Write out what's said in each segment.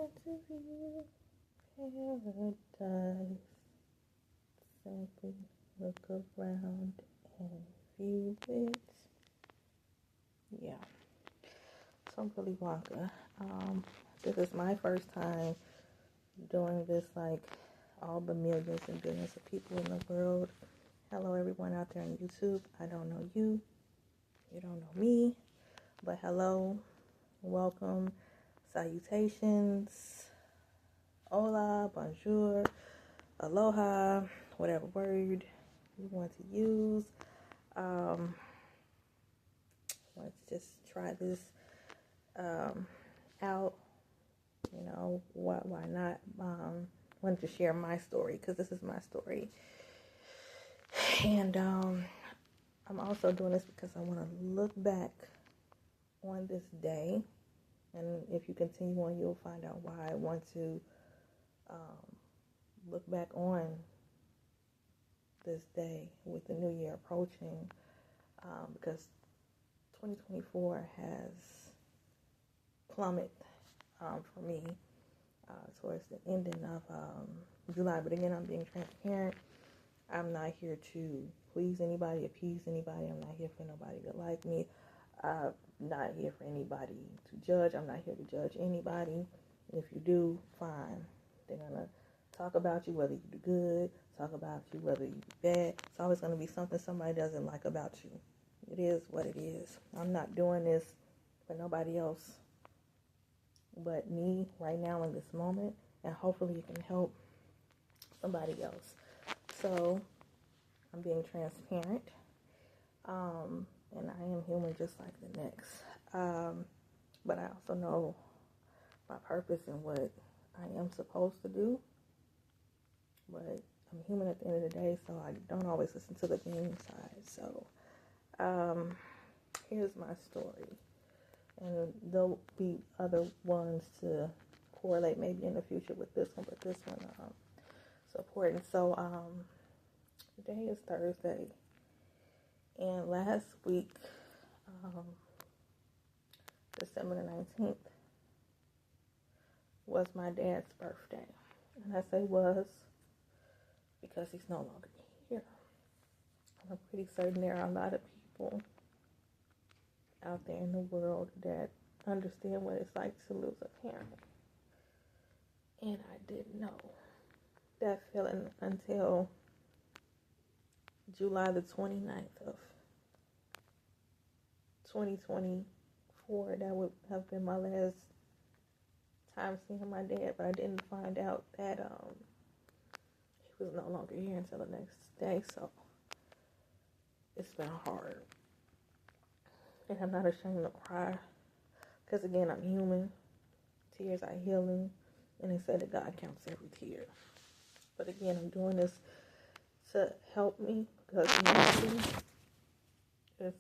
want to view paradise. Simply look around and view it. Yeah. So I'm Willy Wonka. This is my first time doing this, like all the millions and billions of people in the world. Hello, everyone out there on YouTube. I don't know you. You don't know me. But hello, welcome, salutations, hola, bonjour, aloha, whatever word you want to use. Let's just try this out. You know, why not? Wanted to share my story because this is my story. And I'm also doing this because I want to look back on this day. And if you continue on, you'll find out why I want to look back on this day with the new year approaching, because 2024 has plummeted for me towards the ending of July. But again, I'm being transparent. I'm not here to please anybody, appease anybody. I'm not here for nobody to like me. I'm not here for anybody to judge. I'm not here to judge anybody. If you do, fine. They're going to talk about you whether you do good, talk about you whether you do bad. It's always going to be something somebody doesn't like about you. It is what it is. I'm not doing this for nobody else but me right now in this moment, and hopefully it can help somebody else. So I'm being transparent, and I am human just like the next. But I also know my purpose and what I am supposed to do. But I'm human at the end of the day, so I don't always listen to the being side. So here's my story. And there'll be other ones to correlate maybe in the future with this one, but this one is important. So today is Thursday, and last week, December the 19th, was my dad's birthday. And I say was because he's no longer here. I'm pretty certain there are a lot of people out there in the world that understand what it's like to lose a parent. And I didn't know that feeling until July the 29th of 2024. That would have been my last time seeing my dad, but I didn't find out that he was no longer here until the next day. So it's been hard. And I'm not ashamed to cry, because again, I'm human. Tears are healing, and they say that God counts every tear. But again, I'm doing this to help me, because it's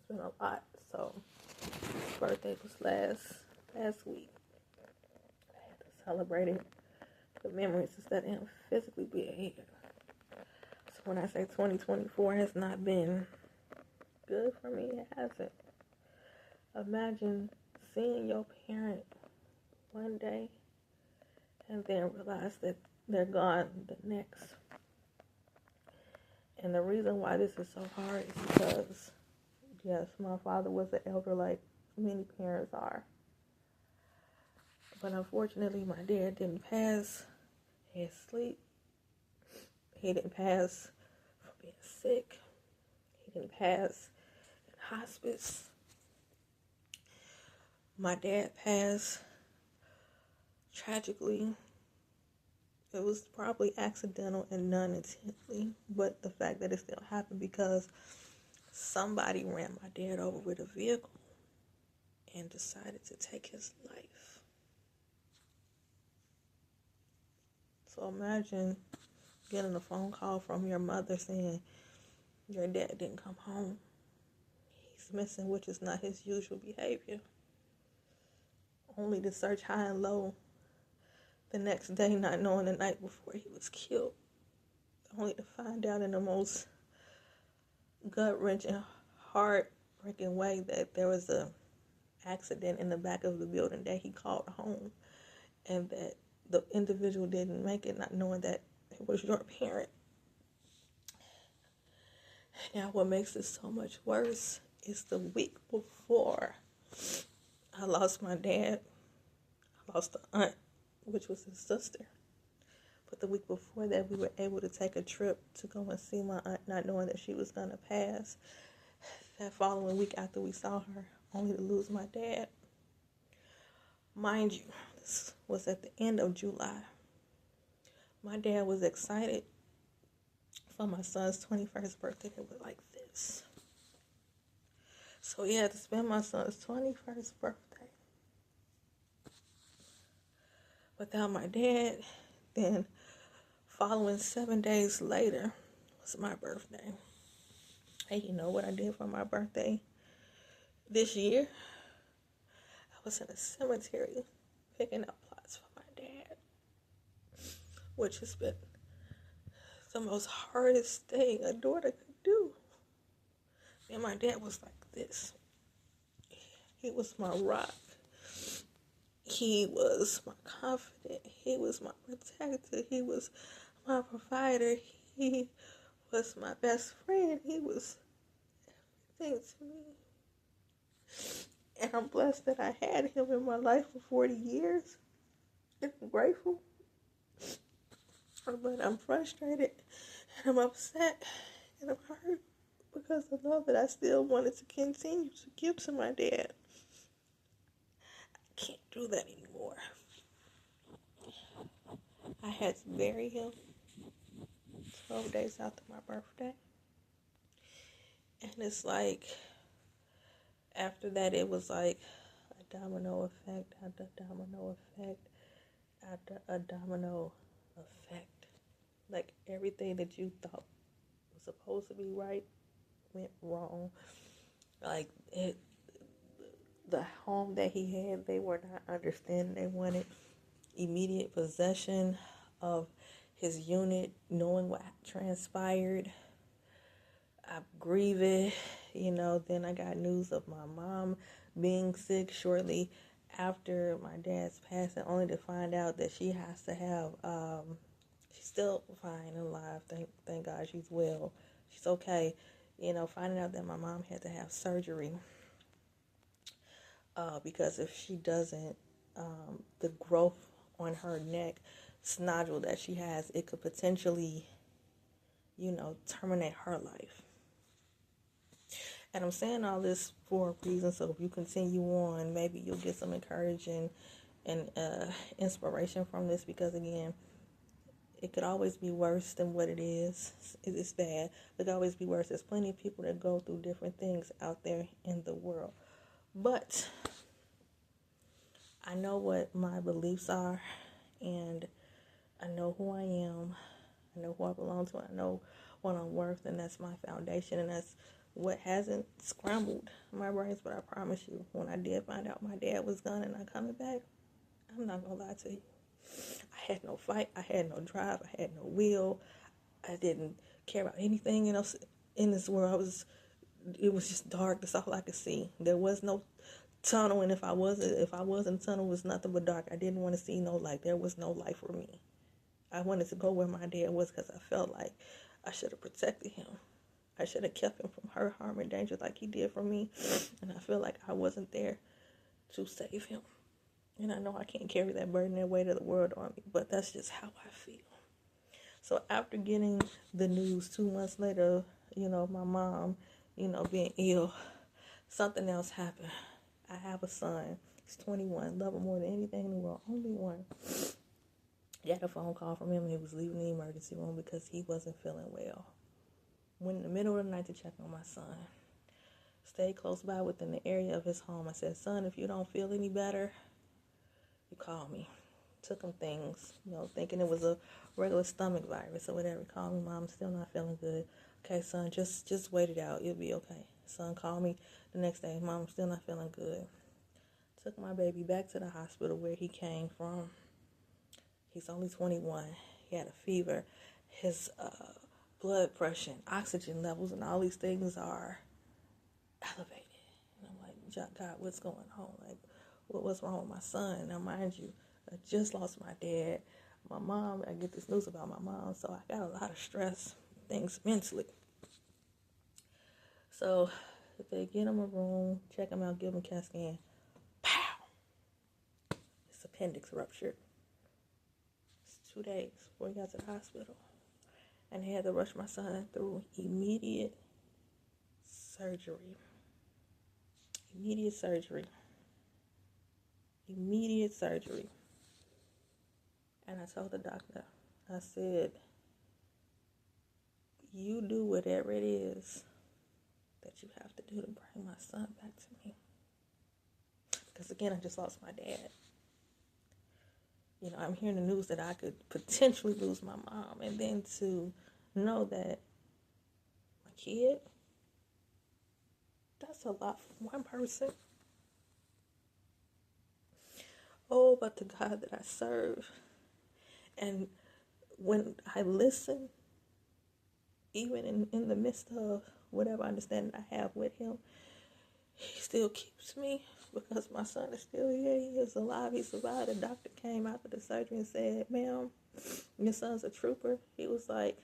been a lot. So his birthday was last week. I had to celebrate it. The memories instead of him physically being here. So when I say 2024 has not been good for me, it hasn't. Imagine seeing your parent one day and then realize that they're gone the next. And the reason why this is so hard is because, yes, my father was an elder like many parents are. But unfortunately, my dad didn't pass in sleep. He didn't pass from being sick. He didn't pass in hospice. My dad passed tragically. It was probably accidental and non-intentionally, but the fact that it still happened because somebody ran my dad over with a vehicle and decided to take his life. So imagine getting a phone call from your mother saying your dad didn't come home. He's missing, which is not his usual behavior. Only to search high and low the next day, not knowing the night before he was killed. Only to find out in the most gut-wrenching, heart-breaking way that there was a accident in the back of the building that he called home. and that the individual didn't make it, not knowing that it was your parent. Now, what makes it so much worse is the week before I lost my dad, I lost an aunt, which was his sister. But the week before that, we were able to take a trip to go and see my aunt, not knowing that she was going to pass. That following week after we saw her, only to lose my dad. Mind you, this was at the end of July. My dad was excited for my son's 21st birthday. It was like this. So he had to spend my son's 21st birthday without my dad. Then following 7 days later was my birthday. Hey, you know what I did for my birthday this year? I was in a cemetery picking up plots for my dad, which has been the most hardest thing a daughter could do. And my dad was like this. He was my rock. He was my confidant. He was my protector. He was my provider. He was my best friend. He was everything to me. And I'm blessed that I had him in my life for 40 years. And I'm grateful. But I'm frustrated. And I'm upset. And I'm hurt. Because I know that I still wanted to continue to give to my dad. I can't do that anymore. I had to bury him 12 days after my birthday. And it's like, after that, it was like a domino effect after domino effect after a domino effect. Like everything that you thought was supposed to be right went wrong. Like the home that he had, they were not understanding. They wanted immediate possession of his unit, knowing what transpired. I'm grieving, then I got news of my mom being sick shortly after my dad's passing, only to find out that she has to have, she's still fine and alive, thank God she's well, she's okay, finding out that my mom had to have surgery, because if she doesn't, the growth on her neck, this nodule that she has, it could potentially, terminate her life. And I'm saying all this for a reason, so if you continue on, maybe you'll get some encouragement and inspiration from this, because again, it could always be worse than what it is. It's bad. It could always be worse. There's plenty of people that go through different things out there in the world. But I know what my beliefs are, and I know who I am. I know who I belong to. I know what I'm worth, and that's my foundation, and that's what hasn't scrambled my brains. But I promise you, when I did find out my dad was gone and not coming back, I'm not gonna lie to you, I had no fight, I had no drive, I had no will, I didn't care about anything else in this world. It was just dark. That's all I could see. There was no tunnel, and if I was in the tunnel, it was nothing but dark. I didn't want to see no light. There was no light for me. I wanted to go where my dad was, because I felt like I should have protected him. I should have kept him from hurt, harm, and danger like he did for me. And I feel like I wasn't there to save him. And I know I can't carry that burden, that weight of the world on me, but that's just how I feel. So after getting the news 2 months later, my mom, being ill, something else happened. I have a son. He's 21. Love him more than anything in the world. Only one. Got a phone call from him. He was leaving the emergency room because he wasn't feeling well. Went in the middle of the night to check on my son. Stayed close by within the area of his home. I said, son, if you don't feel any better, you call me. Took him things, thinking it was a regular stomach virus or whatever. Called me, mom, still not feeling good. Okay, son, just wait it out. You'll be okay. Son called me the next day. Mom, I'm still not feeling good. Took my baby back to the hospital where he came from. He's only 21. He had a fever. His blood pressure and oxygen levels and all these things are elevated. And I'm like, God, what's going on? Like, what's wrong with my son? Now, mind you, I just lost my dad. My mom, I get this news about my mom, so I got a lot of stress, things mentally. So if they get him a room, check him out, give him a CAT scan, pow! His appendix ruptured. It's 2 days before he got to the hospital. And they had to rush my son through immediate surgery. Immediate surgery. And I told the doctor, I said, you do whatever it is that you have to do to bring my son back to me. Because again, I just lost my dad. You know, I'm hearing the news that I could potentially lose my mom. And then to know that my kid, that's a lot for one person. Oh, but the God that I serve. And when I listen, even in the midst of whatever understanding I have with him, he still keeps me because my son is still here. He is alive. He survived. The doctor came after the surgery and said, ma'am, your son's a trooper. He was like,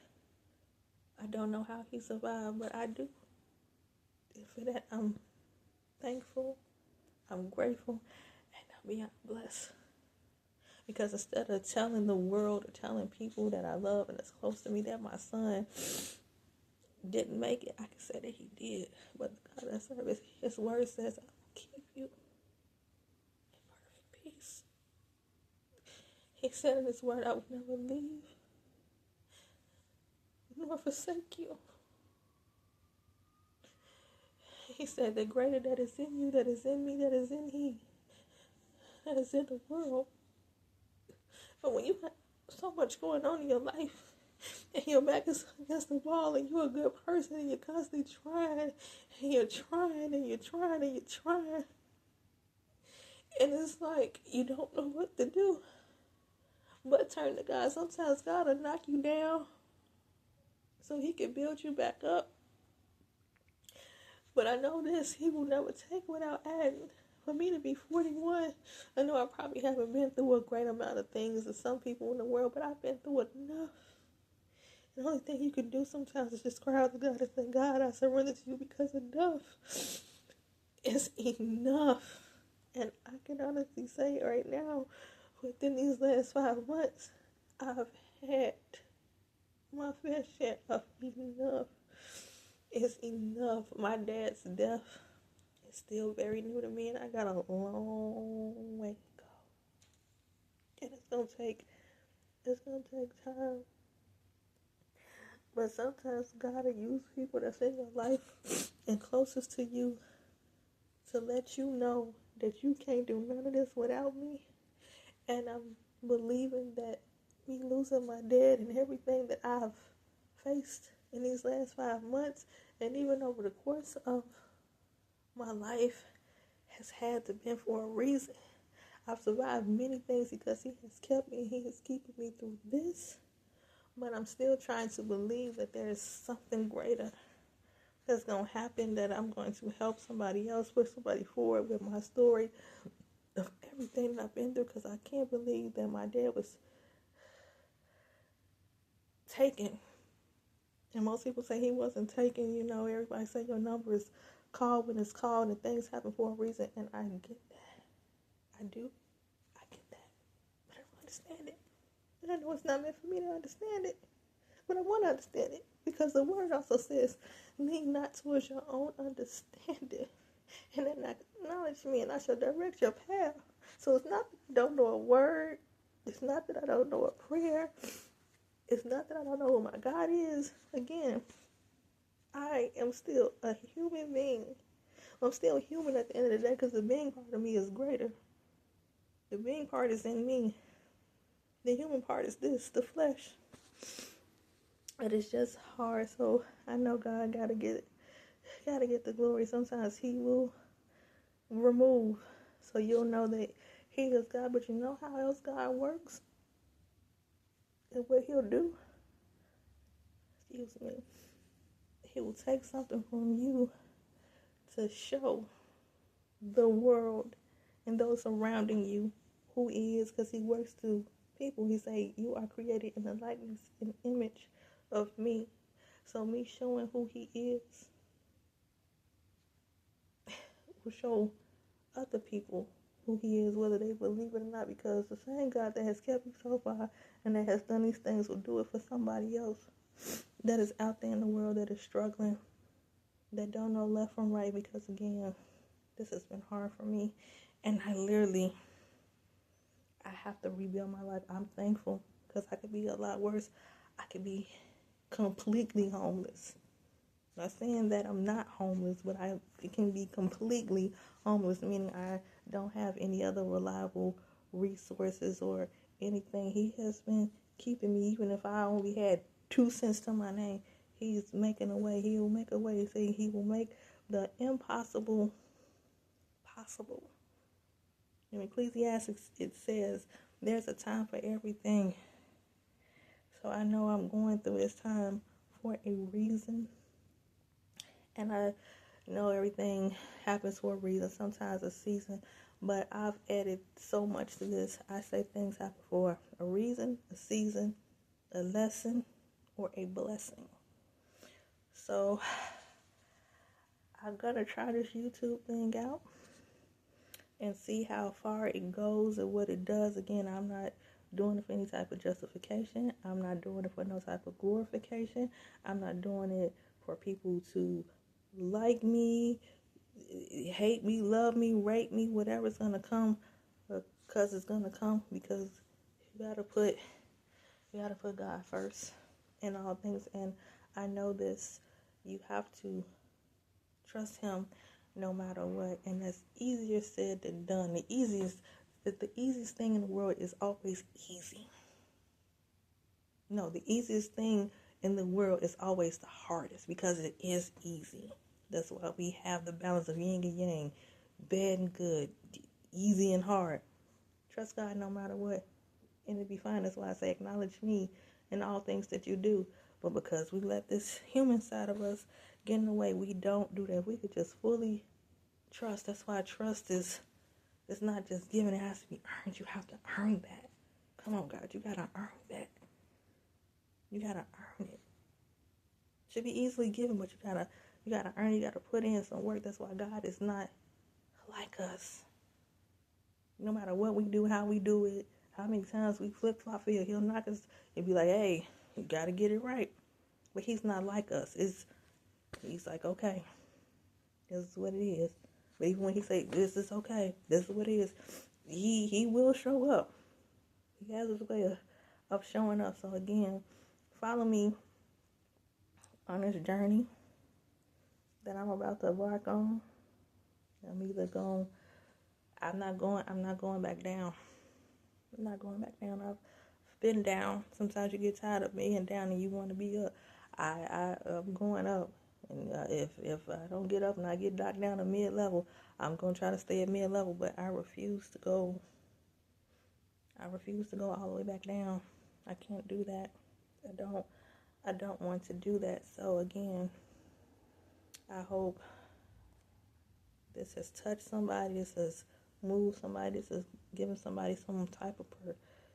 I don't know how he survived, but I do. And for that, I'm thankful. I'm grateful. And I'm beyond blessed. Because instead of telling the world or telling people that I love and that's close to me that my son didn't make it, I can say that he did. But God, that service, his word says, I will keep you in perfect peace. He said in his word, I will never leave nor forsake you. He said, the greater that is in you, that is in me, that is in he, that is in the world. But when you have so much going on in your life, and your back is against the wall, and you're a good person, and you're constantly trying, and you're trying, and you're trying, and you're trying, and it's like you don't know what to do but turn to God. Sometimes God will knock you down so he can build you back up. But I know this, he will never take without adding. For me to be 41, I know I probably haven't been through a great amount of things as some people in the world, but I've been through enough. The only thing you can do sometimes is just cry out to God and say, God, I surrender to you because enough is enough. And I can honestly say right now, within these last 5 months, I've had my fair share of enough. It's enough. My dad's death is still very new to me, and I got a long way to go. And it's gonna take time. But sometimes God will use people that's in your life and closest to you to let you know that you can't do none of this without me. And I'm believing that me losing my dad and everything that I've faced in these last 5 months and even over the course of my life has had to be for a reason. I've survived many things because he has kept me. He is keeping me through this. But I'm still trying to believe that there is something greater that's going to happen, that I'm going to help somebody else, push somebody forward with my story of everything that I've been through, because I can't believe that my dad was taken. And most people say he wasn't taken. You know, everybody say your number is called when it's called and things happen for a reason. And I get that. I do. I get that. But I don't understand it. And I know it's not meant for me to understand it. But I want to understand it. Because the word also says, lean not towards your own understanding. And then acknowledge me and I shall direct your path. So it's not that I don't know a word. It's not that I don't know a prayer. It's not that I don't know who my God is. Again, I am still a human being. I'm still human at the end of the day because the being part of me is greater. The being part is in me. The human part is this, the flesh. But it's just hard. So I know God gotta get the glory. Sometimes he will remove. So you'll know that he is God. But you know how else God works? And what he'll do? Excuse me. He will take something from you to show the world and those surrounding you who he is because he works through people. He say, you are created in the likeness and image of me. So me showing who he is will show other people who he is, whether they believe it or not, because the same God that has kept me so far and that has done these things will do it for somebody else that is out there in the world that is struggling, that don't know left from right, because again, this has been hard for me, and I have to rebuild my life. I'm thankful because I could be a lot worse. I could be completely homeless. Not saying that I'm not homeless, but it can be completely homeless, meaning I don't have any other reliable resources or anything. He has been keeping me, even if I only had 2 cents to my name. He's making a way. He will make a way. He will make the impossible possible. In Ecclesiastes, it says, there's a time for everything. So I know I'm going through this time for a reason. And I know everything happens for a reason, sometimes a season. But I've added so much to this. I say things happen for a reason, a season, a lesson, or a blessing. So I'm going to try this YouTube thing out and see how far it goes and what it does. Again, I'm not doing it for any type of justification. I'm not doing it for no type of glorification. I'm not doing it for people to like me, hate me, love me, rate me, whatever's going to come, because it's going to come, because you got to put God first in all things. And I know this, you have to trust him no matter what, and that's easier said than done. The easiest thing in the world is always easy. No, the easiest thing in the world is always the hardest, because it is easy. That's why we have the balance of yin and yang, bad and good, easy and hard. Trust God no matter what, and it'll be fine. That's why I say acknowledge me in all things that you do. But because we let this human side of us get in the way, we don't do that. We could just fully trust. That's why trust is, it's not just given, it has to be earned. You have to earn that. Come on, God, you gotta earn that. You gotta earn it. Should be easily given, but you gotta earn it. You gotta put in some work. That's why God is not like us. No matter what we do, how we do it, how many times we flip-flop it, he'll knock us and be like, hey, you gotta get it right. But he's not like us. He's like, okay, this is what it is. But even when he say this is okay, this is what it is, he will show up. He has his way of showing up. So again, follow me on this journey that I'm about to embark on. I'm not going back down. I'm not going back down. I've been down. Sometimes you get tired of being down and you want to be up. I'm going up. And if I don't get up and I get knocked down to mid-level, I'm going to try to stay at mid-level. But I refuse to go all the way back down. I can't do that. I don't want to do that. So again, I hope this has touched somebody. This has moved somebody. This has given somebody some type of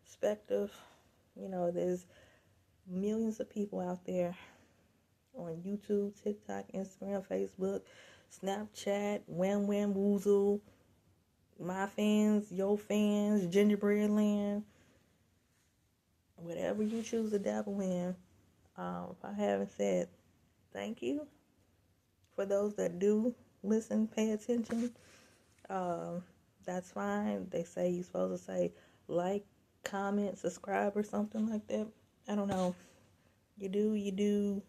perspective. You know, there's millions of people out there on YouTube, TikTok, Instagram, Facebook, Snapchat, Wham Wham Woozle, my fans, your fans, Gingerbread Land, whatever you choose to dabble in. If I haven't said thank you for those that do listen, pay attention, that's fine. They say you're supposed to say like, comment, subscribe, or something like that. I don't know. You do. You don't.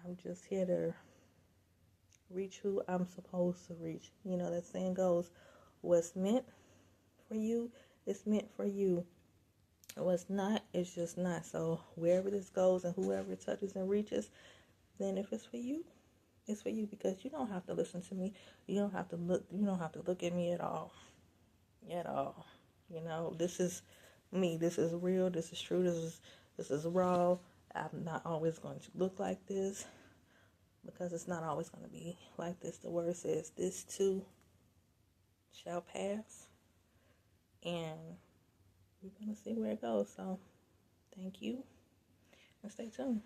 I'm just here to reach who I'm supposed to reach. You know, that saying goes, what's meant for you is meant for you. What's not, it's just not. So wherever this goes and whoever it touches and reaches, then if it's for you, it's for you, because you don't have to listen to me. You don't have to look at me at all. You know, this is me. This is real. This is true. This is raw. I'm not always going to look like this, because it's not always going to be like this. The word says this too shall pass, and we're going to see where it goes. So thank you and stay tuned.